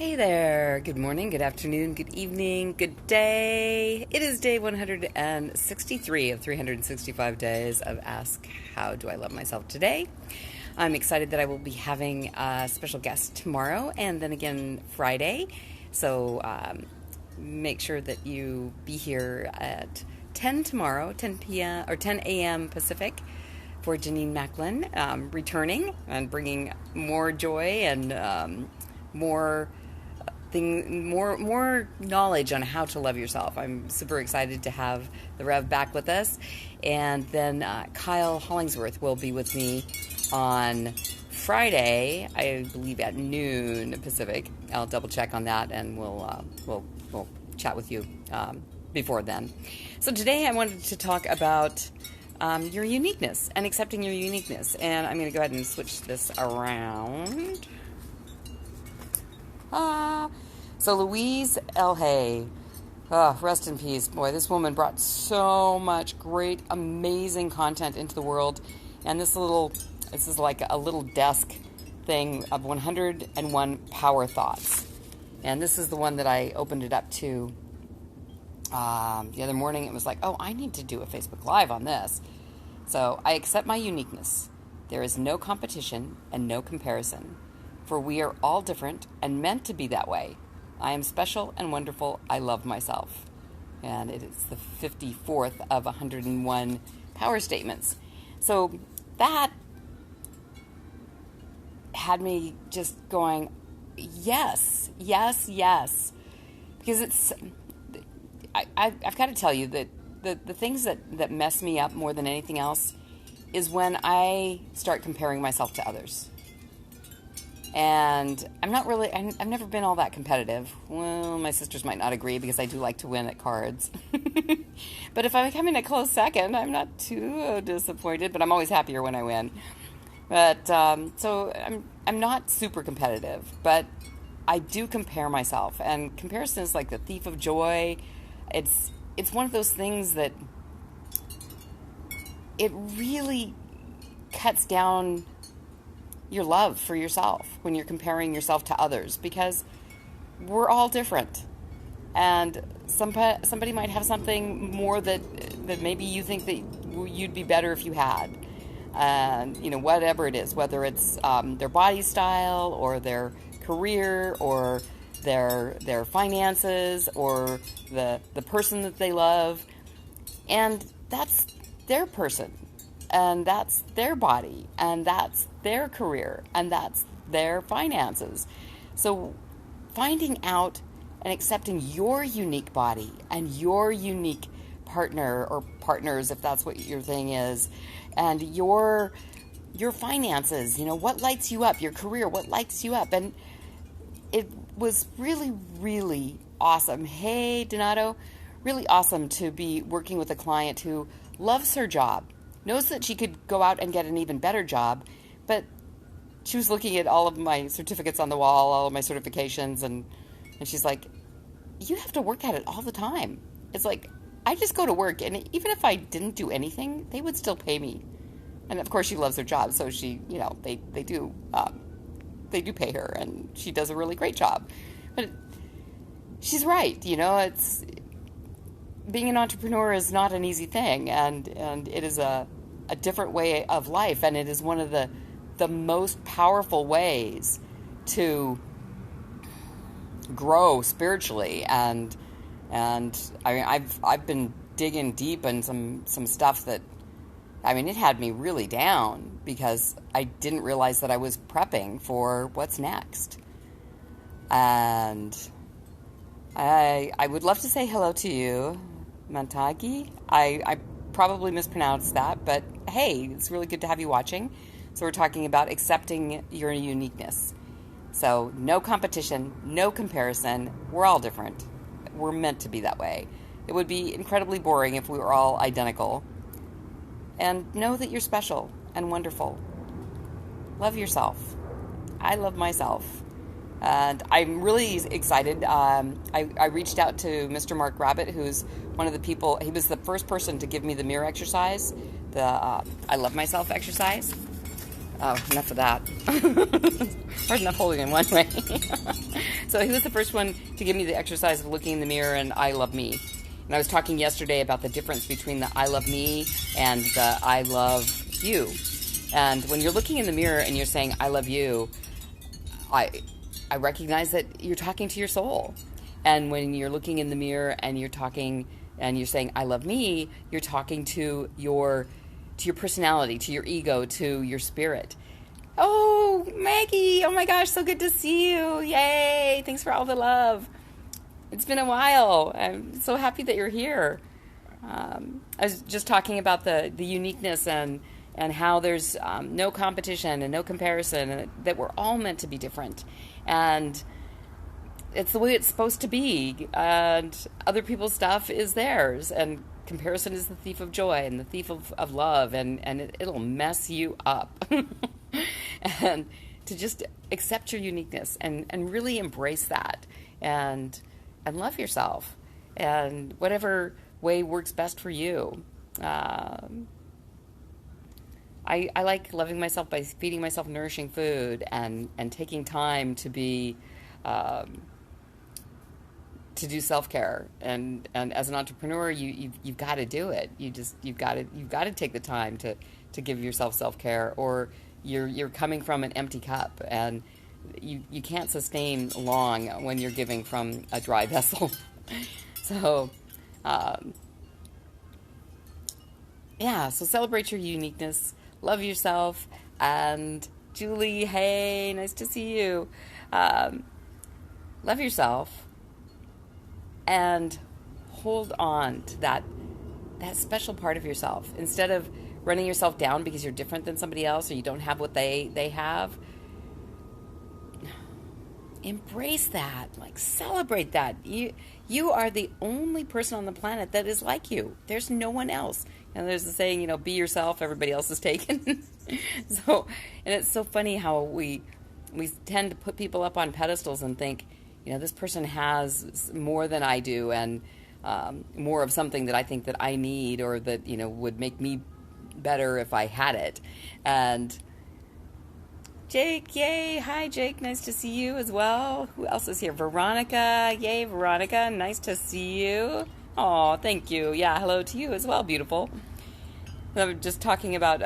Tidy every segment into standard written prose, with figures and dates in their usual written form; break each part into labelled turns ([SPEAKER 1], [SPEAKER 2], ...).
[SPEAKER 1] Hey there. Good morning, good afternoon, good evening, good day. It is day 163 of 365 days of Ask How Do I Love Myself Today. I'm excited that I will be having a special guest tomorrow and then again Friday. So make sure that you be here at 10 tomorrow, 10 p.m. or 10 a.m. Pacific for Janine Macklin returning and bringing more joy and more knowledge on how to love yourself. I'm super excited to have the Rev back with us. And then Kyle Hollingsworth will be with me on Friday, I believe at noon Pacific. I'll double check on that and we'll chat with you before then. So today I wanted to talk about your uniqueness and accepting your uniqueness. And I'm going to go ahead and switch this around. So Louise L. Hay, rest in peace. Boy, this woman brought so much great, amazing content into the world. And this is like a little desk thing of 101 power thoughts. And this is the one that I opened it up to the other morning. It was like, oh, I need to do a Facebook Live on this. So I accept my uniqueness. There is no competition and no comparison. For we are all different and meant to be that way. I am special and wonderful. I love myself. And it is the 54th of 101 power statements. So that had me just going, yes, yes, yes. Because I've got to tell you that the things that mess me up more than anything else is when I start comparing myself to others. And I've never been all that competitive. Well, my sisters might not agree because I do like to win at cards. But if I come in a close second, I'm not too disappointed, but I'm always happier when I win. But, so I'm not super competitive, but I do compare myself. And comparison is like the thief of joy. It's one of those things that it really cuts down your love for yourself when you're comparing yourself to others, because we're all different, and somebody might have something more that maybe you think that you'd be better if you had, and whatever it is, whether it's their body style or their career or their finances or the person that they love, and that's their person. And that's their body, and that's their career, and that's their finances. So finding out and accepting your unique body and your unique partner or partners, if that's what your thing is, and your finances, what lights you up, your career, what lights you up. And it was really, really awesome. Hey, Donato, really awesome to be working with a client who loves her job, knows that she could go out and get an even better job, but she was looking at all of my certificates on the wall, all of my certifications, and she's like, you have to work at it all the time. It's like, I just go to work, and even if I didn't do anything, they would still pay me. And of course she loves her job, so she, they do pay her, and she does a really great job. But she's right, it's... Being an entrepreneur is not an easy thing, and it is a different way of life, and it is one of the most powerful ways to grow spiritually. And I mean, I've been digging deep in some stuff that, I mean, it had me really down because I didn't realize that I was prepping for what's next. And I would love to say hello to you, Mantagi. I probably mispronounced that, but hey, it's really good to have you watching. So we're talking about accepting your uniqueness. So no competition, no comparison. We're all different. We're meant to be that way. It would be incredibly boring if we were all identical. And know that you're special and wonderful. Love yourself. I love myself. And I'm really excited. I reached out to Mr. Mark Rabbit, who's one of the people. He was the first person to give me the mirror exercise, the I love myself exercise. Oh, enough of that. Hard enough holding in one way. So he was the first one to give me the exercise of looking in the mirror and I love me. And I was talking yesterday about the difference between the I love me and the I love you. And when you're looking in the mirror and you're saying I love you, I recognize that you're talking to your soul. And when you're looking in the mirror and you're talking and you're saying I love me, you're talking to your personality, to your ego, to your spirit. Oh, Maggie, oh my gosh, so good to see you. Yay, thanks for all the love. It's been a while. I'm so happy that you're here. I was just talking about the uniqueness and how there's no competition and no comparison, and that we're all meant to be different. And it's the way it's supposed to be. And other people's stuff is theirs. And comparison is the thief of joy and the thief of love. And it'll mess you up. And to just accept your uniqueness and really embrace that and love yourself and whatever way works best for you. I like loving myself by feeding myself nourishing food and taking time to be to do self-care, and as an entrepreneur you've got to do it. You've got to take the time to give yourself self-care, or you're coming from an empty cup, and you can't sustain long when you're giving from a dry vessel. So so celebrate your uniqueness, love yourself. And Julie, hey, nice to see you. Love yourself and hold on to that special part of yourself. Instead of running yourself down because you're different than somebody else or you don't have what they have, embrace that. Like, celebrate that. You are the only person on the planet that is like you. There's no one else. And there's the saying, be yourself, everybody else is taken. So, and it's so funny how we tend to put people up on pedestals and think, this person has more than I do, and more of something that I think that I need, or that, would make me better if I had it. And Jake, yay. Hi, Jake. Nice to see you as well. Who else is here? Veronica. Yay, Veronica. Nice to see you. Oh, thank you. Yeah, hello to you as well, beautiful. I'm just talking about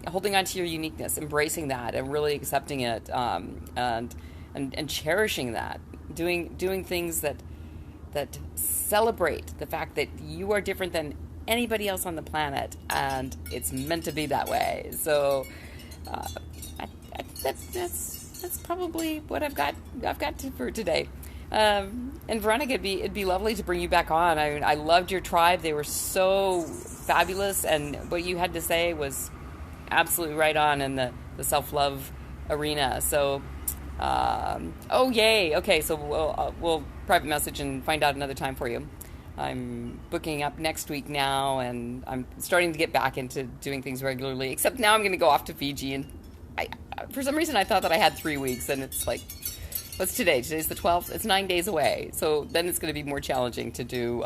[SPEAKER 1] holding on to your uniqueness, embracing that, and really accepting it, and cherishing that. Doing things that celebrate the fact that you are different than anybody else on the planet, and it's meant to be that way. So that's probably what I've got for today. And Veronica, it'd be lovely to bring you back on. I loved your tribe. They were so fabulous, and what you had to say was absolutely right on in the self-love arena. So, oh yay! Okay, so we'll private message and find out another time for you. I'm booking up next week now, and I'm starting to get back into doing things regularly. Except now I'm going to go off to Fiji, and for some reason I thought that I had 3 weeks, and it's like, what's today? Today's the 12th. It's 9 days away. So then it's going to be more challenging to do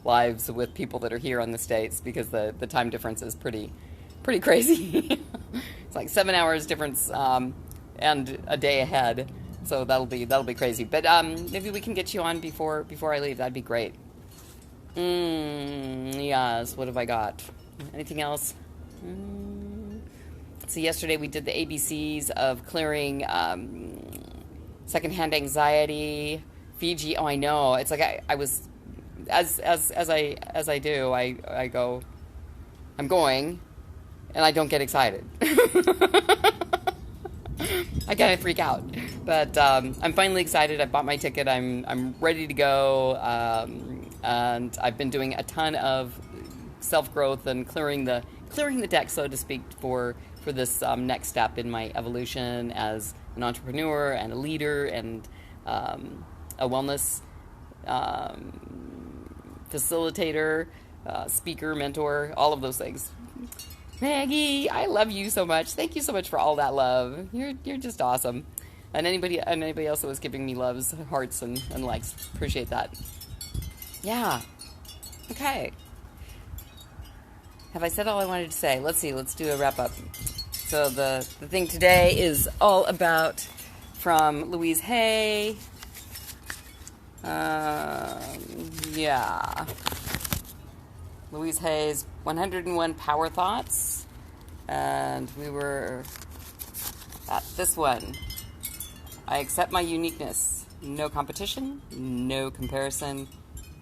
[SPEAKER 1] lives with people that are here in the States, because the time difference is pretty crazy. It's like 7 hours difference and a day ahead. So that'll be crazy. But maybe we can get you on before I leave. That'd be great. Yes. What have I got? Anything else? So yesterday we did the ABCs of clearing secondhand anxiety. Fiji. Oh, I know. It's like I was as I do. I go. I'm going, and I don't get excited. I kind of freak out, but I'm finally excited. I bought my ticket. I'm ready to go, and I've been doing a ton of self-growth and clearing the deck, so to speak, for this next step in my evolution as an entrepreneur and a leader and a wellness facilitator, speaker, mentor, all of those things. Maggie, I love you so much. Thank you so much for all that love. You're just awesome. And anybody else that was giving me loves, hearts, and likes, appreciate that. Yeah. Okay. Have I said all I wanted to say? Let's see. Let's do a wrap up. So the thing today is all about, from Louise Hay, Yeah. Louise Hay's 101 Power Thoughts. And we were at this one. I accept my uniqueness. No competition, no comparison.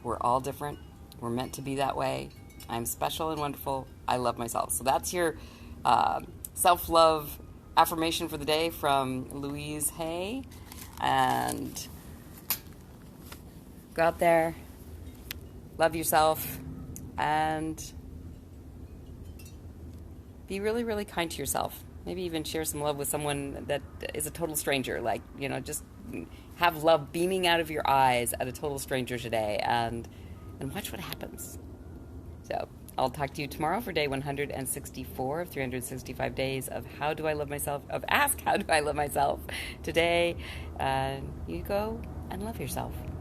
[SPEAKER 1] We're all different. We're meant to be that way. I'm special and wonderful. I love myself. So that's your self-love affirmation for the day from Louise Hay. And go out there, love yourself, and be really, really kind to yourself. Maybe even share some love with someone that is a total stranger. Like, just have love beaming out of your eyes at a total stranger today, and watch what happens. So I'll talk to you tomorrow for day 164 of 365 days of How Do I Love Myself? Of Ask How Do I Love Myself? Today, you go and love yourself.